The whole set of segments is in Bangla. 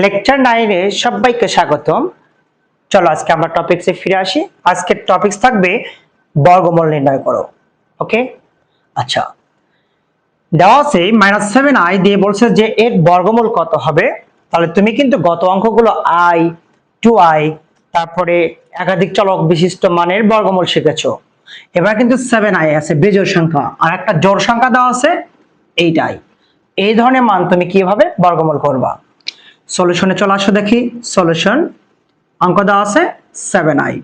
লেকচার 9 এ সবাইকে স্বাগতম। চলো আজকে আমরা টপিকসে ফিরে আসি। আজকের টপিকস থাকবে বর্গমূল নির্ণয় করো। ওকে, আচ্ছা, দেওয়া আছে -7i দিয়ে বলছে যে এর বর্গমূল কত হবে। তাহলে তুমি কিন্তু গত অঙ্কগুলো i, 2i, তারপরে একাধিক চলক বিশিষ্ট মানের বর্গমূল শিখেছো। এবার কিন্তু 7i আছে বিজোড় সংখ্যা, আর একটা জোড় সংখ্যা দেওয়া আছে 8i। এই ধরনের মান তুমি কিভাবে বর্গমূল করবা? সলিউশনে চলে আসো, দেখি সলিউশন। অঙ্ক দেওয়া আছে 7i,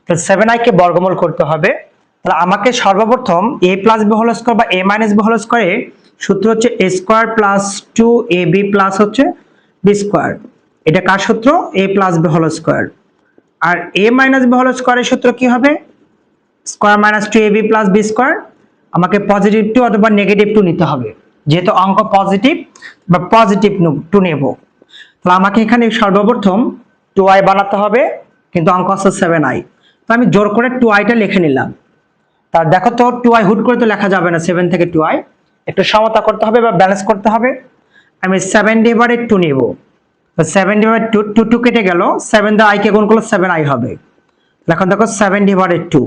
তো 7i কে বর্গমূল করতে হবে। তাহলে আমাকে সর্বপ্রথম a plus b whole square বা a মাইনাস b হোল স্কয়ারে সূত্র হচ্ছে a square plus 2ab plus হচ্ছে b স্কয়ার। এটা কার সূত্র? a plus b whole square. আর a মাইনাস b হোল স্কয়ারের সূত্র কি হবে? Square minus 2ab plus b square. আমাকে পজিটিভ 2 অথবা নেগেটিভ 2 নিতে হবে, যেহেতু অঙ্ক পজিটিভ বা পজিটিভ 2 নেব। তাহলে আমাকে এখানে সর্বপ্রথম 2i বানাতে হবে, কিন্তু অঙ্ক আছে 7i, তো আমি জোর করে 2i টা লিখে নিলাম। তার দেখো তো 2i হুট করে তো লেখা যাবে না, 7 থেকে 2i একটু সমতা করতে হবে বা ব্যালেন্স করতে হবে। আমি 7/2 নিব, তো 7/2 2 কেটে গেল, 7 দ্বারা i কে গুণ করলে 7i হবে। এখন দেখো 7/2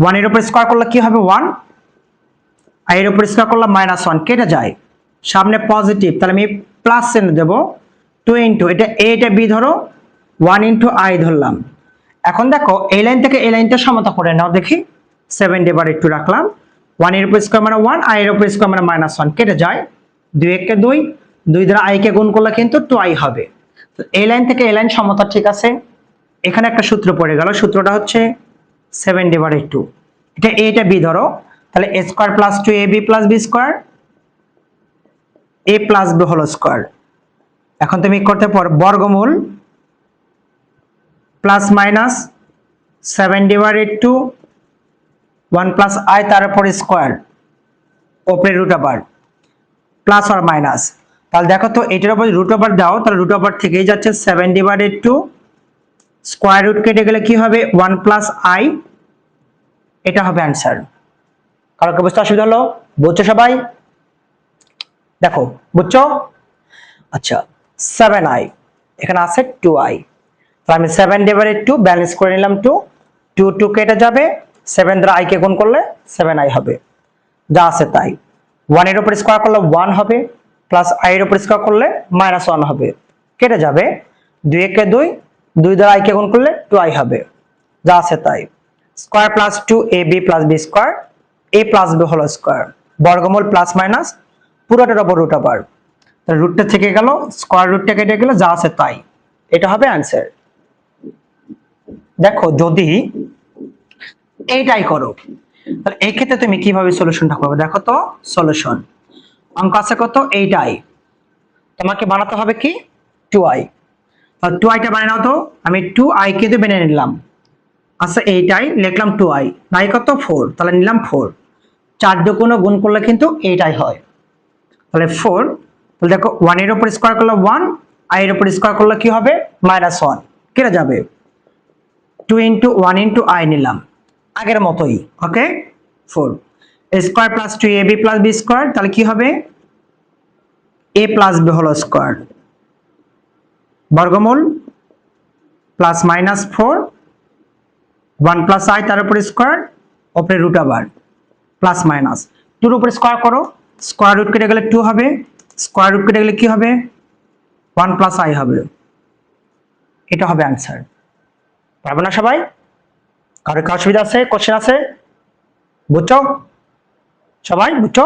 1 এর উপর স্কয়ার করলে কি হবে? 1, i এর উপর স্কয়ার করলে -1 কেটে যায়, সামনে পজিটিভ, তাহলে আমি প্লাস চিহ্ন দেব। 2 ইনটু এটা a এটা b ধরো, 1 ইনটু i ধরলাম। এখন দেখো এই লাইন থেকে এই লাইনটা সমতা করে নাও, দেখি 7/2 রাখলাম, 1 এর উপর স্কয়ার মানে 1, i এর উপর স্কয়ার মানে -1 কেটে যায়, 2 একে 2, 2 দ্বারা i কে গুণ করলে কিন্তু 2i হবে। তো এই লাইন থেকে এই লাইন সমতা, ঠিক আছে। এখানে একটা সূত্র পড়ে গেল, সূত্রটা হচ্ছে 7/2, এটা a এটা b ধরো, তাহলে a square plus 2ab plus b square, a plus b whole square. এখন তুমি করতে পারো বর্গমূল প্লাস মাইনাস 7/2 1 প্লাস i তার উপর স্কয়ার উপরে রুট ওভার প্লাস আর মাইনাস। তাহলে দেখো তো এটার উপর রুট ওভার দাও, তাহলে রুট ওভার থেকেই যাচ্ছে 7/2, স্কয়ার রুট কেটে গেলে কি হবে? 1 প্লাস i, এটা হবে অ্যান্সার। কারো কি বুঝতে অসুবিধা হলো? বুঝছো সবাই? দেখো বুঝছো? আচ্ছা, 7i এখানে আছে 2i, তাহলে আমি 7/2 ব্যালেন্স করে নিলাম, 2 কেটে যাবে, 7 দ্বারা i কে গুণ করলে 7i হবে, যা আছে তাই। 1 এর উপর স্কয়ার করলে 1 হবে, প্লাস i এর উপর স্কয়ার করলে -1 হবে, কেটে যাবে, 2 একে 2, 2 দ্বারা i কে গুণ করলে 2i হবে, যা আছে তাই। Square plus 2ab plus b square, a plus b whole square, বর্গমূল প্লাস মাইনাস পুরোটার উপর রুট ওভার, তাহলে রুটটা থেকে গেল, স্কয়ার রুটটা কেটে গেল, যা আছে তাই, এটা হবে অ্যান্সার। দেখো যদি এইটাই করো, তাহলে এই ক্ষেত্রে তুমি কিভাবে সলিউশনটা করবে? দেখো তো সলিউশন, অঙ্ক আছে কত? 8i, তোমাকে বানাতে হবে কি? 2i। তাহলে 2i টা বানিয়ে নাও তো। আমি 2i কে দিয়ে বানিয়ে নিলাম, আচ্ছা 8i লিখলাম, 2i নাই কত? 4, তাহলে নিলাম 4, 4 দিয়ে কোনো গুণ করলে কিন্তু 8i হয়, তাহলে 4। তাহলে দেখো 1 এর উপর স্কয়ার করলে 1, i এর উপর স্কয়ার করলে কি হবে? -1 কেটে যাবে, 2 ইনটু 1 ইনটু i নিলাম আগের মতোই, okay. 4 square plus 2ab plus b square, তাহলে কি হবে? a plus b whole square, বর্গমূল প্লাস মাইনাস 4, 1 প্লাস i তার উপর স্কয়ার উপরে রুট ওভার প্লাস মাইনাস 2 এর উপর স্কয়ার করো, স্কয়ার রুট কেটে গেলে 2 হবে, স্কয়ার রুট কেটে গেলে কি হবে? 1 প্লাস i হবে, এটা হবে অ্যান্সার। পারবে না সবাই? কারো কি অসুবিধা আছে? কোশ্চেন আছে? বুঝছো সবাই? বুঝছো?